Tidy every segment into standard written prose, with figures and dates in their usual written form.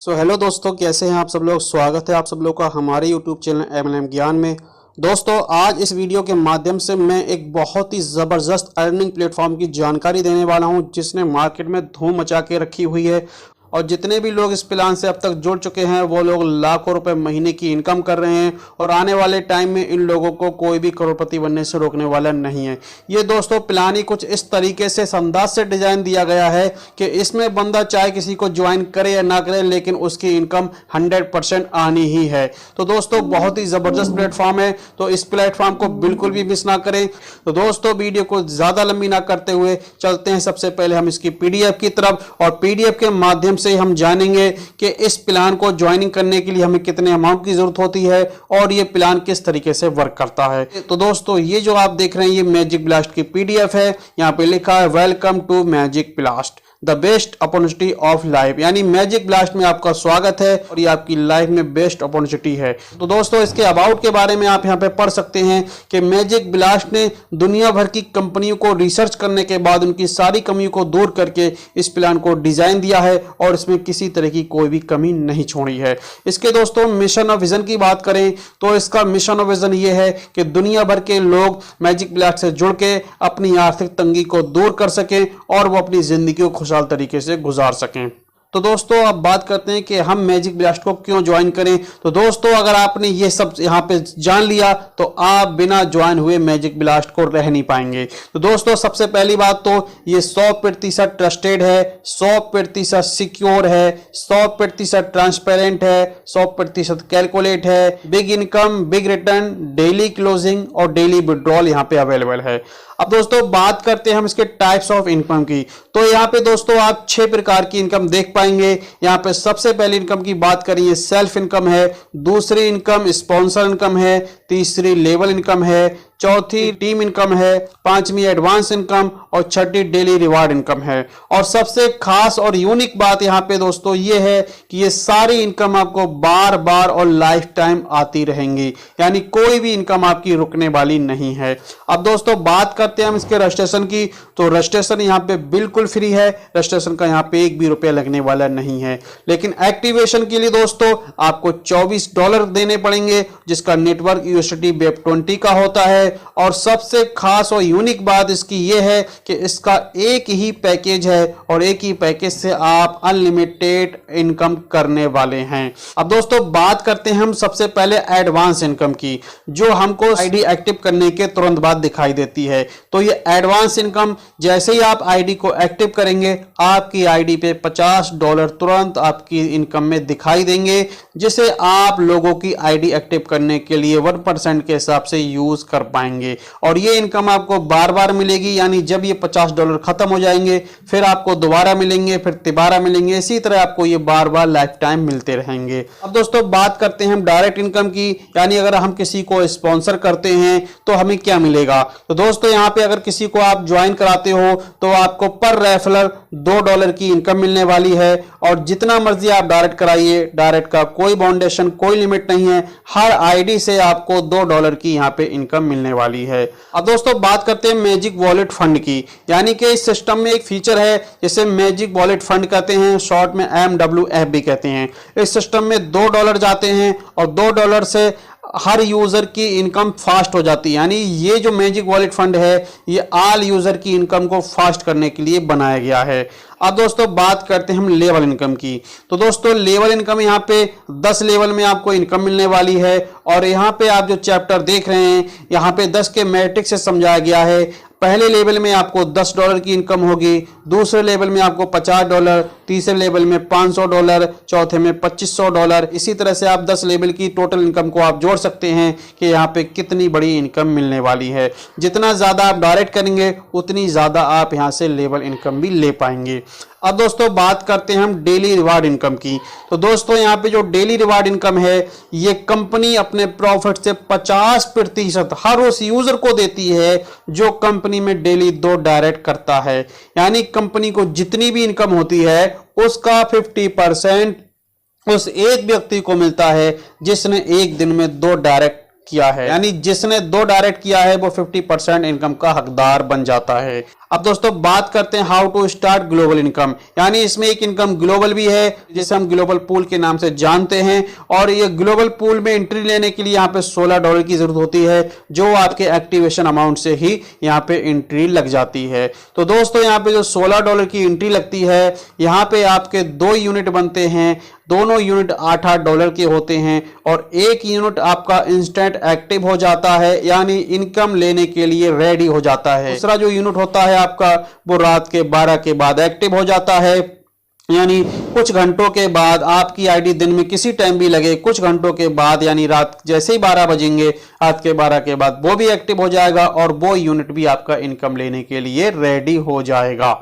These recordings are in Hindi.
हेलो दोस्तों, कैसे हैं आप सब लोग। स्वागत है आप सब लोग का हमारे यूट्यूब चैनल MLM ज्ञान में। दोस्तों, आज इस वीडियो के माध्यम से मैं एक बहुत ही ज़बरदस्त अर्निंग प्लेटफॉर्म की जानकारी देने वाला हूं, जिसने मार्केट में धूम मचा के रखी हुई है। और जितने भी लोग इस प्लान से अब तक जुड़ चुके हैं वो लोग लाखों रुपए महीने की इनकम कर रहे हैं और आने वाले टाइम में इन लोगों को कोई भी करोड़पति बनने से रोकने वाला नहीं है। ये दोस्तों प्लान ही कुछ इस तरीके से अंदाज से डिजाइन दिया गया है कि इसमें बंदा चाहे किसी को ज्वाइन करे या ना करे, लेकिन उसकी इनकम 100% आनी ही है। तो दोस्तों बहुत ही जबरदस्त प्लेटफॉर्म है, तो इस प्लेटफॉर्म को बिल्कुल भी मिस ना करें। तो दोस्तों वीडियो को ज्यादा लंबी ना करते हुए चलते हैं सबसे पहले हम इसकी PDF की तरफ, और PDF के माध्यम से हम जानेंगे कि इस प्लान को ज्वाइनिंग करने के लिए हमें कितने अमाउंट की जरूरत होती है और ये प्लान किस तरीके से वर्क करता है। तो दोस्तों ये जो आप देख रहे हैं ये मैजिक ब्लास्ट की PDF है। यहाँ पे लिखा है welcome to magic blast, the best opportunity of life, यानी मैजिक ब्लास्ट में आपका स्वागत है और ये आपकी लाइफ में बेस्ट अपॉर्चुनिटी है। तो दोस्तों इसके अबाउट के बारे में आप यहाँ पे पढ़ सकते हैं कि मैजिक ब्लास्ट ने दुनिया भर की कंपनियों को रिसर्च करने के बाद उनकी सारी कमियों को दूर करके इस प्लान को डिजाइन दिया है और इसमें किसी तरह की कोई भी कमी नहीं छोड़ी है। इसके दोस्तों मिशन और विजन की बात करें तो इसका मिशन और विजन ये है कि दुनिया भर के लोग मैजिक ब्लास्ट से जुड़ के अपनी आर्थिक तंगी को दूर कर सकें और वो अपनी जिंदगी को खुशहाल तरीके से गुजार सकें। तो दोस्तों अब बात करते हैं कि हम मैजिक ब्लास्ट को क्यों ज्वाइन करें। तो दोस्तों अगर आपने ये सब यहाँ पे जान लिया तो आप बिना ज्वाइन हुए मैजिक ब्लास्ट को रह नहीं पाएंगे। तो दोस्तों सबसे पहली बात तो ये 100% ट्रस्टेड है, 100% सिक्योर है, 100% ट्रांसपेरेंट है, 100% कैलकुलेट है, big income, big return, daily closing और डेली विड्रॉल यहाँ पे अवेलेबल है। अब दोस्तों बात करते हैं हम इसके टाइप्स ऑफ इनकम की। तो यहाँ पे दोस्तों आप 6 प्रकार की इनकम देख पाएंगे। यहाँ पे सबसे पहली इनकम की बात करें सेल्फ इनकम है, दूसरी इनकम स्पॉन्सर इनकम है, तीसरी लेवल इनकम है, चौथी टीम इनकम है, पांचवी एडवांस इनकम और छठी डेली रिवार्ड इनकम है। और सबसे खास और यूनिक बात यहाँ पे दोस्तों ये है कि ये सारी इनकम आपको बार बार और लाइफ टाइम आती रहेंगी, यानी कोई भी इनकम आपकी रुकने वाली नहीं है। अब दोस्तों बात करते हैं हम इसके रजिस्ट्रेशन की। तो रजिस्ट्रेशन यहाँ पे बिल्कुल फ्री है, रजिस्ट्रेशन का यहाँ पे एक भी रुपया लगने वाला नहीं है। लेकिन एक्टिवेशन के लिए दोस्तों आपको $24 देने पड़ेंगे, जिसका नेटवर्क USDT Web20 का होता है। और सबसे खास और यूनिक बात इसकी यह है कि इसका एक ही पैकेज है और एक ही पैकेज से आप अनलिमिटेड इनकम करने वाले हैं। अब दोस्तों बात करते हैं हम सबसे पहले एडवांस इनकम की, जो हमको आईडी एक्टिव करने के तुरंत बाद दिखाई देती है। तो ये एडवांस इनकम जैसे ही आप आईडी को एक्टिव करेंगे आपकी आईडी पे $50 तुरंत आपकी इनकम में दिखाई देंगे, जिसे आप लोगों की आईडी एक्टिव करने के लिए 1% के हिसाब से यूज कर पाएंगे। और ये इनकम आपको बार बार मिलेगी, यानी जब ये $50 खत्म हो जाएंगे फिर आपको दोबारा मिलेंगे, फिर तिबारा मिलेंगे, इसी तरह आपको ये बार बार लाइफ टाइम मिलते रहेंगे। अब दोस्तों बात करते हैं हम डायरेक्ट इनकम की, यानी अगर हम किसी को स्पॉन्सर करते हैं तो हमें क्या मिलेगा। तो दोस्तों यहाँ पे अगर किसी को आप ज्वाइन कराते हो तो आपको पर रेफरल $2 की इनकम मिलने वाली है। और जितना मर्जी आप डायरेक्ट कराइए, डायरेक्ट का कोई बाउंडेशन, कोई लिमिट नहीं है, हर आईडी से आपको $2 की यहाँ पे इनकम मिलने वाली है। अब दोस्तों बात करते हैं मैजिक वॉलेट फंड की, यानी कि इस सिस्टम में एक फीचर है जिसे मैजिक वॉलेट फंड कहते हैं, शॉर्ट में MWF भी कहते हैं। इस सिस्टम में $2 जाते हैं और $2 से हर यूजर की इनकम फास्ट हो जाती है। यानी ये जो मैजिक वॉलेट फंड है ये ऑल यूजर की इनकम को फास्ट करने के लिए बनाया गया है। अब दोस्तों बात करते हैं हम लेवल इनकम की। तो दोस्तों लेवल इनकम यहाँ पे 10 लेवल में आपको इनकम मिलने वाली है। और यहाँ पे आप जो चैप्टर देख रहे हैं यहाँ पे 10 के मैट्रिक्स से समझाया गया है। पहले लेवल में आपको $10 की इनकम होगी, दूसरे लेवल में आपको $50, तीसरे लेवल में $500, चौथे में $2500। इसी तरह से आप 10 लेवल की टोटल इनकम को आप जोड़ सकते हैं कि यहाँ पे कितनी बड़ी इनकम मिलने वाली है। जितना ज़्यादा आप डायरेक्ट करेंगे उतनी ज़्यादा आप यहाँ से लेवल इनकम भी ले पाएंगे। अब दोस्तों बात करते हैं हम डेली रिवार्ड इनकम की। तो दोस्तों यहाँ पे जो डेली रिवार्ड इनकम है ये कंपनी अपने प्रॉफिट से 50% हर उस यूजर को देती है जो कंपनी में डेली 2 डायरेक्ट करता है। यानी कंपनी को जितनी भी इनकम होती है उसका 50% उस एक व्यक्ति को मिलता है जिसने एक दिन में 2 डायरेक्ट किया है। यानी जिसने 2 डायरेक्ट किया है वो 50% इनकम का हकदार बन जाता है। अब दोस्तों बात करते हैं how to start global income, यानी इसमें एक इनकम ग्लोबल भी है जिसे हम ग्लोबल पूल के नाम से जानते हैं। और ये ग्लोबल पूल में एंट्री लेने के लिए यहाँ पे $16 की जरूरत होती है, जो आपके एक्टिवेशन अमाउंट से ही यहाँ पे एंट्री लग जाती है। तो दोस्तों यहाँ पे जो $16 की एंट्री लगती है, यहाँ पे आपके 2 यूनिट बनते हैं, दोनों यूनिट $8-8 के होते हैं और एक यूनिट आपका इंस्टेंट एक्टिव हो जाता है, यानी इनकम लेने के लिए रेडी हो जाता है। दूसरा जो यूनिट होता है आपका, वो रात के 12 के बाद एक्टिव हो जाता है, यानी कुछ घंटों के बाद आपकी आईडी दिन में किसी टाइम भी लगे, कुछ घंटों के बाद यानी रात जैसे ही 12 बजेंगे, रात के 12 के बाद वो भी एक्टिव हो जाएगा और वो यूनिट भी आपका इनकम लेने के लिए रेडी हो जाएगा।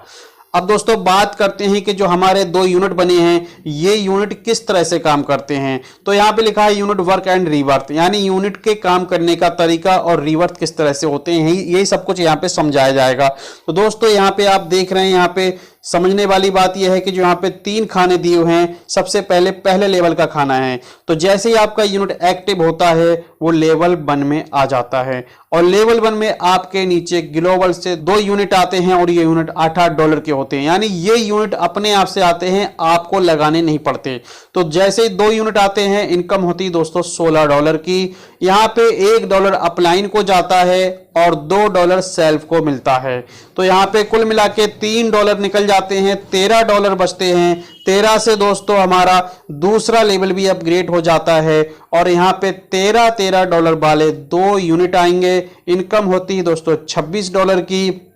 अब दोस्तों बात करते हैं कि जो हमारे 2 यूनिट बने हैं, ये यूनिट किस तरह से काम करते हैं। तो यहाँ पे लिखा है यूनिट वर्क एंड रिवर्थ, यानी यूनिट के काम करने का तरीका और रिवर्थ किस तरह से होते हैं, यही सब कुछ यहाँ पे समझाया जाएगा। तो दोस्तों यहाँ पे आप देख रहे हैं, यहाँ पे समझने वाली बात यह है कि जो यहाँ पे 3 खाने दिए हुए हैं, सबसे पहले लेवल का खाना है। तो जैसे ही आपका यूनिट एक्टिव होता है, वो लेवल 1 में आ जाता है और लेवल 1 में आपके नीचे ग्लोबल से 2 यूनिट आते हैं और ये यूनिट $8-8 के होते हैं, यानी ये यूनिट अपने आप से आते हैं, आपको लगाने नहीं पड़ते। तो जैसे ही 2 यूनिट आते हैं, इनकम होती है दोस्तों $16 की। यहाँ पे $1 अपलाइन को जाता है और $2 सेल्फ को मिलता है। तो यहाँ पे कुल मिला के $3 निकल जाते हैं, $13 बचते हैं। 13 से दोस्तों हमारा दूसरा लेवल भी अपग्रेड हो जाता है और यहाँ पे $13 वाले 2 यूनिट आएंगे। इनकम होती है दोस्तों $26 की।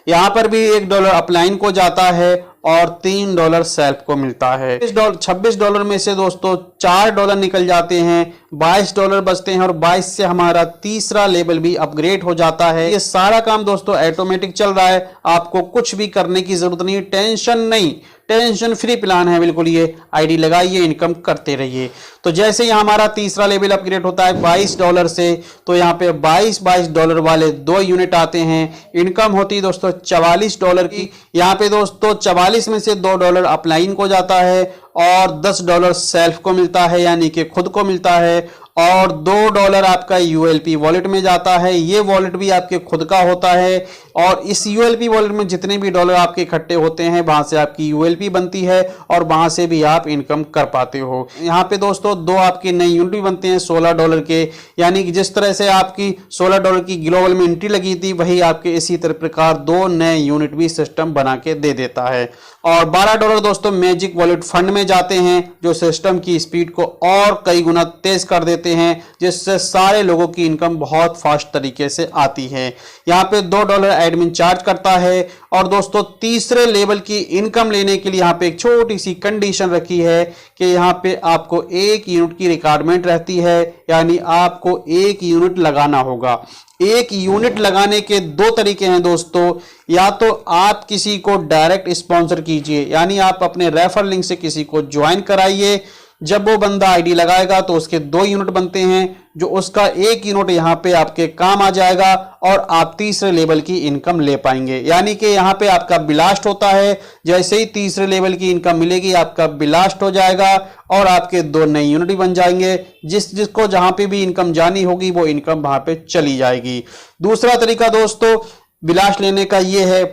यहाँ पर भी $1 अपलाइन को जाता है और $3 सेल्फ को मिलता है। $26 में से दोस्तों $4 निकल जाते हैं, $22 बचते हैं और 22 से हमारा तीसरा लेवल भी अपग्रेड हो जाता है। ये सारा काम दोस्तों ऑटोमेटिक चल रहा है, आपको कुछ भी करने की जरूरत नहीं, टेंशन नहीं, टेंशन फ्री प्लान है बिल्कुल। ये आईडी लगाइए, इनकम करते रहिए। तो जैसे ही हमारा तीसरा लेवल अपग्रेड होता है $22 से, तो यहाँ पे $22 वाले 2 यूनिट आते हैं। इनकम होती है दोस्तों $44 की। यहाँ पे दोस्तों 44 में से $2 अपलाइन को जाता है और $10 सेल्फ को मिलता है, यानी कि खुद को मिलता है और $2 आपका यूएलपी वॉलेट में जाता है। ये वॉलेट भी आपके खुद का होता है और इस यूएलपी वॉलेट में जितने भी डॉलर आपके इकट्ठे होते हैं, वहां से आपकी यूएलपी बनती है और वहां से भी आप इनकम कर पाते हो। यहाँ पे दोस्तों 2 आपके नए यूनिट भी बनते हैं $16 के, यानी कि जिस तरह से आपकी $16 की ग्लोबल में एंट्री लगी थी, वही आपके इसी तरह प्रकार 2 नए यूनिट भी सिस्टम बना के दे देता है। और $12 दोस्तों मैजिक वॉलेट फंड में जाते हैं, जो सिस्टम की स्पीड को और कई गुना तेज कर देते हैं, जिससे सारे लोगों की इनकम बहुत फास्ट तरीके से आती है। यहाँ पे $2 एडमिन चार्ज करता है। और दोस्तों तीसरे लेवल की इनकम लेने के लिए यहाँ पे एक छोटी सी कंडीशन रखी है कि यहाँ पे आपको 1 यूनिट की रिक्वायरमेंट रहती है, यानी आपको 1 यूनिट लगाना होगा। 1 यूनिट लगाने के 2 तरीके हैं दोस्तों। या तो आप किसी को डायरेक्ट स्पॉन्सर कीजिए, यानी आप अपने रेफर लिंक से किसी को ज्वाइन कराइए। जब वो बंदा आईडी लगाएगा तो उसके 2 यूनिट बनते हैं, जो उसका 1 यूनिट यहाँ पे आपके काम आ जाएगा और आप तीसरे लेवल की इनकम ले पाएंगे। यानी कि यहाँ पे आपका ब्लास्ट होता है, जैसे ही तीसरे लेवल की इनकम मिलेगी आपका ब्लास्ट हो जाएगा और आपके 2 नए यूनिट भी बन जाएंगे। जिसको जहां पे भी इनकम जानी होगी वो इनकम वहां पे चली जाएगी। दूसरा तरीका दोस्तों ब्लास्ट लेने का ये है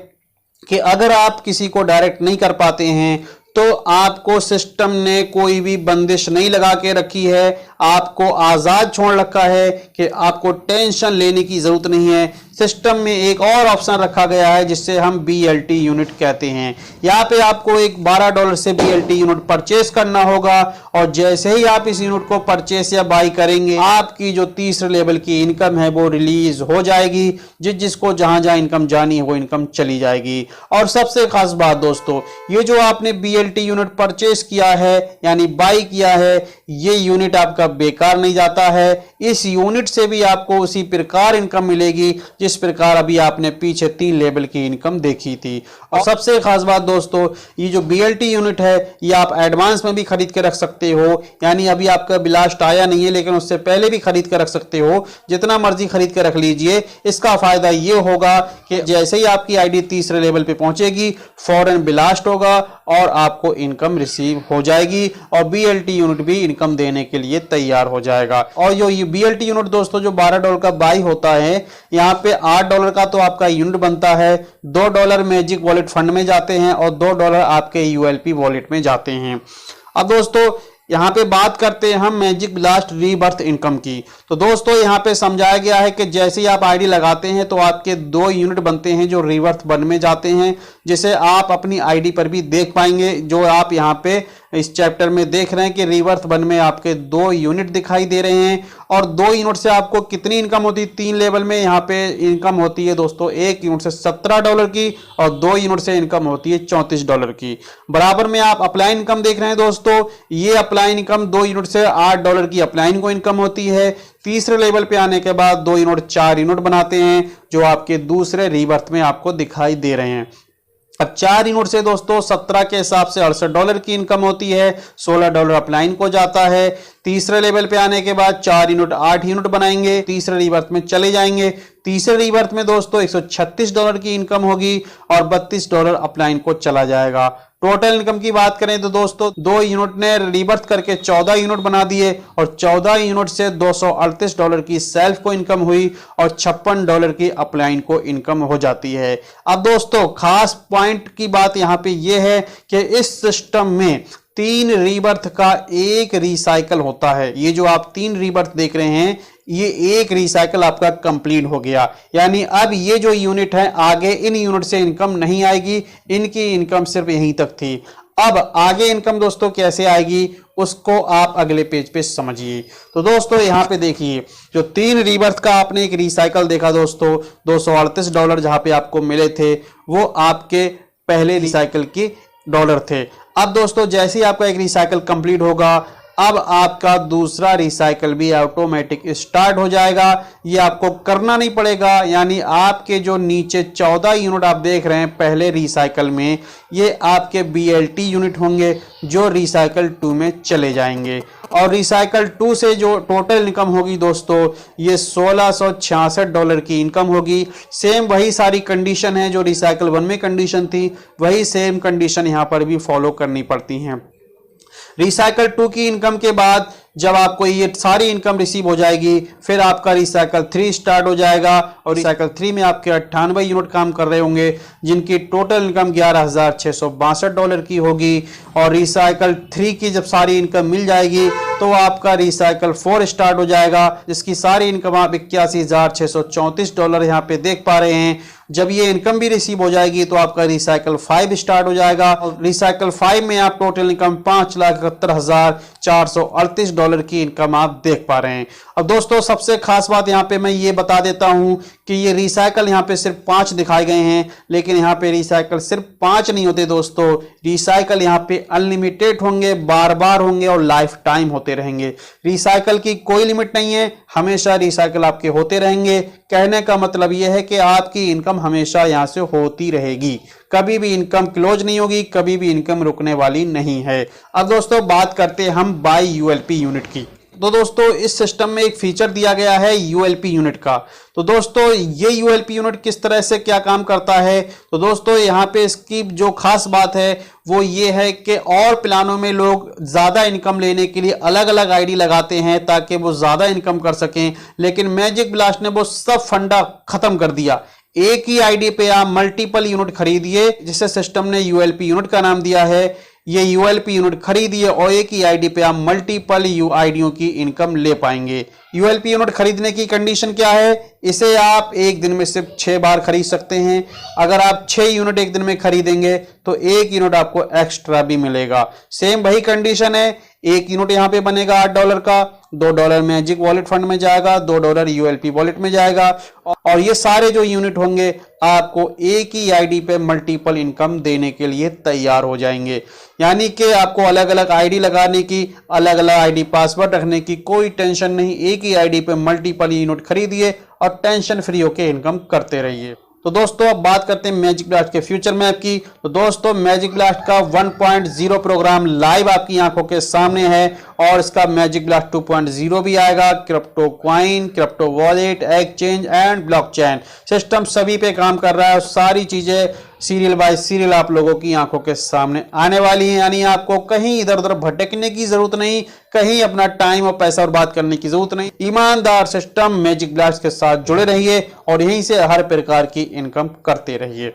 कि अगर आप किसी को डायरेक्ट नहीं कर पाते हैं, तो आपको सिस्टम ने कोई भी बंदिश नहीं लगा के रखी है, आपको आजाद छोड़ रखा है कि आपको टेंशन लेने की जरूरत नहीं है। सिस्टम में एक और ऑप्शन रखा गया है जिससे हम BLT यूनिट कहते हैं। यहाँ पे आपको एक $12 से BLT यूनिट परचेस करना होगा और जैसे ही आप इस यूनिट को परचेस या बाई करेंगे, आपकी जो तीसरे लेवल की इनकम है वो रिलीज हो जाएगी। जिसको जहां जहां इनकम जानी है वो इनकम चली जाएगी। और सबसे खास बात दोस्तों, ये जो आपने BLT यूनिट परचेस किया है यानी बाई किया है, ये यूनिट आपका बेकार नहीं जाता है। इस यूनिट से भी आपको उसी प्रकार इनकम मिलेगी जिस प्रकार अभी आपने पीछे 3 लेवल की इनकम देखी थी। और सबसे खास बात दोस्तों, ये जो BLT यूनिट है ये आप एडवांस में भी खरीद के रख सकते हो, यानी अभी आपका ब्लास्ट आया नहीं है लेकिन उससे पहले भी खरीद के रख सकते हो, जितना मर्जी खरीद के रख लीजिए। इसका फायदा ये होगा कि जैसे ही आपकी आईडी तीसरे लेवल पे पहुंचेगी, फौरन ब्लास्ट होगा और आपको इनकम रिसीव हो जाएगी और BLT यूनिट भी इनकम देने के लिए तैयार हो जाएगा। और जो BLT यूनिट दोस्तों जो $12 का बाई होता है, यहाँ पे $8 का तो आपका यूनिट बनता है, $2 मैजिक वॉलेट फंड में जाते हैं और $2 आपके ULP वॉलेट में जाते हैं। अब दोस्तों यहाँ पे बात करते हैं हम मैजिक ब्लास्ट रीबर्थ इनकम की। तो दोस्तों यहाँ पे समझाया गया है कि जैसे ही आप आईडी लगाते हैं तो आपके 2 यूनिट बनते हैं जो रीबर्थ वन में जाते हैं, जिसे आप अपनी आईडी पर भी देख पाएंगे। जो आप यहाँ पे इस चैप्टर में देख रहे हैं कि रीबर्थ वन में आपके 2 यूनिट दिखाई दे रहे हैं और 2 यूनिट से आपको कितनी इनकम होती है, 3 लेवल में यहाँ पे इनकम होती है दोस्तों। 1 यूनिट से $17 की और 2 यूनिट से इनकम होती है $34 की। बराबर में आप अप्लाई इनकम देख रहे हैं दोस्तों, ये अप्लाई इनकम 2 यूनिट से $8 की अप्लाई को इनकम होती है। तीसरे लेवल पे आने के बाद 2 यूनिट 4 यूनिट बनाते हैं जो आपके दूसरे रीबर्थ में आपको दिखाई दे रहे हैं। अब 4 यूनिट से दोस्तों 17 के हिसाब से $68 की इनकम होती है, $16 अपलाइन को जाता है। तीसरे लेवल पे आने के बाद 4 यूनिट 8 यूनिट बनाएंगे, तीसरे रीबर्थ में चले जाएंगे। तीसरे रीबर्थ में दोस्तों $136 की इनकम होगी और $32 अपलाइन को चला जाएगा। टोटल इनकम की बात करें तो दोस्तों 2 यूनिट ने रीबर्थ करके 14 यूनिट बना दिए और 14 यूनिट से $238 की सेल्फ को इनकम हुई और $56 की अपलाइन को इनकम हो जाती है। अब दोस्तों खास पॉइंट की बात यहां पे यह है कि इस सिस्टम में 3 रीबर्थ का एक रिसाइकल होता है। ये जो आप 3 रीबर्थ देख रहे हैं, ये एक रिसाइकल आपका कंप्लीट हो गया। यानी अब ये जो यूनिट है आगे इन यूनिट से इनकम नहीं आएगी, इनकी इनकम सिर्फ यहीं तक थी। अब आगे इनकम दोस्तों कैसे आएगी उसको आप अगले पेज पे समझिए। तो दोस्तों यहां पे देखिए जो 3 रीबर्थ का आपने एक रिसाइकल देखा दोस्तों, $238 जहां पे आपको मिले थे वो आपके पहले रिसाइकल के डॉलर थे। अब दोस्तों जैसे ही आपका एक रिसाइकल कंप्लीट होगा, अब आपका दूसरा रिसाइकल भी ऑटोमेटिक स्टार्ट हो जाएगा। ये आपको करना नहीं पड़ेगा। यानी आपके जो नीचे 14 यूनिट आप देख रहे हैं पहले रिसाइकल में, ये आपके BLT यूनिट होंगे जो रिसाइकल 2 में चले जाएंगे। और रिसाइकल 2 से जो टोटल इनकम होगी दोस्तों, ये $1666 की इनकम होगी। सेम वही सारी कंडीशन है जो रिसाइकल 1 में कंडीशन थी, वही सेम कंडीशन यहां पर भी फॉलो करनी पड़ती हैं। रिसाइकल 2 की इनकम के बाद जब आपको ये सारी इनकम रिसीव हो जाएगी, फिर आपका रिसाइकल 3 स्टार्ट हो जाएगा और रिसाइकल 3 में आपके 98 यूनिट काम कर रहे होंगे जिनकी टोटल इनकम $11,662 की होगी। और रिसाइकल 3 की जब सारी इनकम मिल जाएगी तो आपका रिसाइकल 4 स्टार्ट हो जाएगा जिसकी सारी इनकम आप $81,634 यहाँ पे देख पा रहे हैं। जब ये इनकम भी रिसीव हो जाएगी तो आपका रिसाइकल 5 स्टार्ट हो जाएगा और रिसाइकल 5 में आप टोटल इनकम $5,71,438 की इनकम आप देख पा रहे हैं। अब दोस्तों सबसे खास बात यहाँ पे मैं ये बता देता हूं कि ये रिसाइकल यहाँ पे सिर्फ 5 दिखाए गए हैं, लेकिन यहाँ पे रिसाइकल सिर्फ 5 नहीं होते दोस्तों, रिसाइकल यहाँ पे अनलिमिटेड होंगे, बार बार होंगे और लाइफ टाइम होते रहेंगे। रिसाइकल की कोई लिमिट नहीं है, हमेशा रिसाइकल आपके होते रहेंगे। कहने का मतलब यह है कि आपकी इनकम हमेशा यहां से होती रहेगी, कभी भी इनकम क्लोज नहीं होगी, कभी भी इनकम रुकने वाली नहीं है। अब दोस्तों बात करते हैं हम बाय ULP यूनिट की। तो दोस्तों इस सिस्टम में एक फीचर दिया गया है ULP यूनिट का। तो दोस्तों ये ULP यूनिट किस तरह से क्या काम करता है, तो दोस्तों यहाँ पे इसकी जो खास बात है वो ये है कि और प्लानों में लोग ज्यादा इनकम लेने के लिए अलग अलग आईडी लगाते हैं ताकि वो ज्यादा इनकम कर सकें, लेकिन मैजिक ब्लास्ट ने वो सब फंडा खत्म कर दिया। एक ही आईडी पे आप मल्टीपल यूनिट खरीदिए, जिसे सिस्टम ने ULP यूनिट का नाम दिया है। ये ULP यूनिट खरीदिए और एक ही आईडी पे आप मल्टीपल आईडियों की इनकम ले पाएंगे। ULP यूनिट खरीदने की कंडीशन क्या है, इसे आप एक दिन में सिर्फ 6 बार खरीद सकते हैं। अगर आप 6 यूनिट एक दिन में खरीदेंगे तो 1 यूनिट आपको एक्स्ट्रा भी मिलेगा। सेम वही कंडीशन है, 1 यूनिट यहाँ पे बनेगा $8 का, $2 मैजिक वॉलेट फंड में जाएगा, $2 ULP वॉलेट में जाएगा और ये सारे जो यूनिट होंगे आपको एक ही आईडी पे मल्टीपल इनकम देने के लिए तैयार हो जाएंगे। यानी कि आपको अलग अलग आईडी लगाने की, अलग अलग आईडी पासवर्ड रखने की कोई टेंशन नहीं। एक ही आईडी पे मल्टीपल यूनिट खरीदिए और टेंशन फ्री होकर इनकम करते रहिए। तो दोस्तों अब बात करते हैं मैजिक ब्लास्ट के फ्यूचर मैप की। तो दोस्तों मैजिक ब्लास्ट का 1.0 प्रोग्राम लाइव आपकी आंखों के सामने है और इसका मैजिक ब्लास्ट 2.0 भी आएगा। Crypto coin, crypto wallet, exchange and blockchain system सभी पे काम कर रहा है और सारी चीजें सीरियल बाय सीरियल आप लोगों की आंखों के सामने आने वाली है। यानी आपको कहीं इधर उधर भटकने की जरूरत नहीं, कहीं अपना टाइम और पैसा बर्बाद करने की जरूरत नहीं। ईमानदार सिस्टम मैजिक ब्लास्ट के साथ जुड़े रहिए और यहीं से हर प्रकार की इनकम करते रहिए।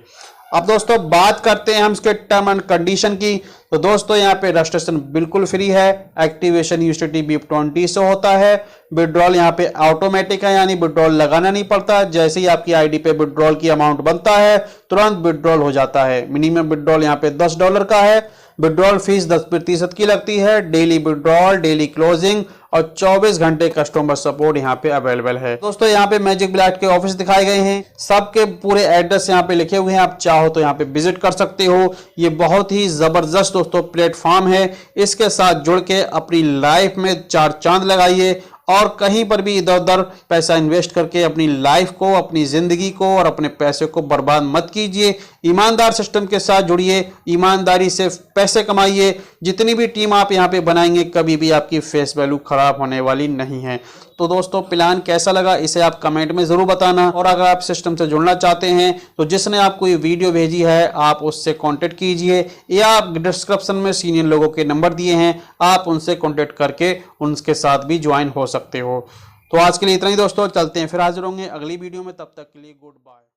अब दोस्तों बात करते हैं हम इसके टर्म एंड कंडीशन की। तो दोस्तों यहाँ पे रजिस्ट्रेशन बिल्कुल फ्री है, एक्टिवेशन यूएसडीटी BIP20 से होता है, विड्रॉल यहाँ पे ऑटोमेटिक है, यानी विड्रॉल लगाना नहीं पड़ता। जैसे ही आपकी आईडी पे विड्रॉल की अमाउंट बनता है तुरंत विड्रॉल हो जाता है। मिनिमम विड्रॉल यहाँ पे $10 का है। विड्रॉल फीस 10% की लगती है। डेली विड्रॉल, डेली क्लोजिंग और 24 घंटे कस्टमर सपोर्ट यहाँ पे अवेलेबल है। दोस्तों यहाँ पे मैजिक ब्लास्ट के ऑफिस दिखाए गए हैं, सबके पूरे एड्रेस यहाँ पे लिखे हुए हैं, आप चाहो तो यहाँ पे विजिट कर सकते हो। ये बहुत ही जबरदस्त दोस्तों प्लेटफॉर्म है, इसके साथ जुड़ के अपनी लाइफ में 4 चांद लगाइए और कहीं पर भी इधर उधर पैसा इन्वेस्ट करके अपनी लाइफ को, अपनी जिंदगी को और अपने पैसे को बर्बाद मत कीजिए। ईमानदार सिस्टम के साथ जुड़िए, ईमानदारी से पैसे कमाइए। जितनी भी टीम आप यहाँ पे बनाएंगे कभी भी आपकी फेस वैल्यू खराब होने वाली नहीं है। तो दोस्तों प्लान कैसा लगा इसे आप कमेंट में जरूर बताना, और अगर आप सिस्टम से जुड़ना चाहते हैं तो जिसने आपको ये वीडियो भेजी है आप उससे कांटेक्ट कीजिए, या आप डिस्क्रिप्शन में सीनियर लोगों के नंबर दिए हैं, आप उनसे कांटेक्ट करके उनके साथ भी ज्वाइन हो सकते हो। तो आज के लिए इतना ही दोस्तों, चलते हैं फिर हाजिर होंगे अगली वीडियो में, तब तक के लिए गुड बाय।